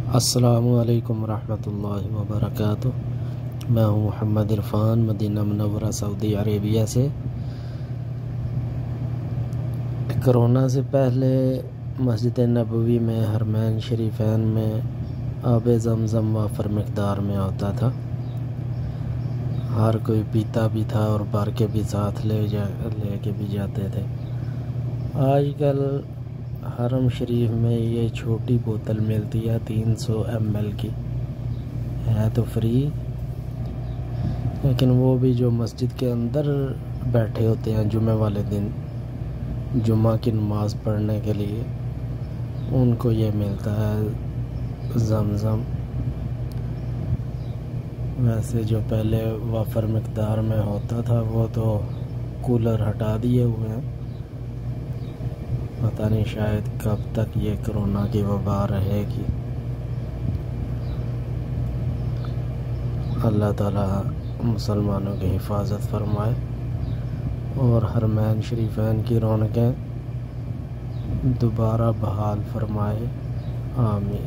अस्सलामुअलैकुम रहमतुल्लाहि व बरकातुहू। मैं हूँ Mohammad Irfan, Madina Munawwara Saudi Arabia से। कोरोना से पहले मस्जिद नबवी में हरमैन शरीफैन में आब ज़मज़म वाफ़र मकदार में होता था। हर कोई पीता भी था और भर के भी साथ ले के भी जाते थे। आजकल हरम शरीफ में ये छोटी बोतल मिलती है 300 ml की, है तो फ्री, लेकिन वो भी जो मस्जिद के अंदर बैठे होते हैं जुमे वाले दिन जुमा की नमाज़ पढ़ने के लिए, उनको ये मिलता है ज़मज़म। वैसे जो पहले वाफ़र मकदार में होता था वो तो कूलर हटा दिए हुए हैं। पता नहीं शायद कब तक ये कोरोना की वबा रहेगी। अल्लाह ताला मुसलमानों की हिफाजत फरमाए और हरमैन शरीफैन की रौनकें दोबारा बहाल फरमाए। आमीन।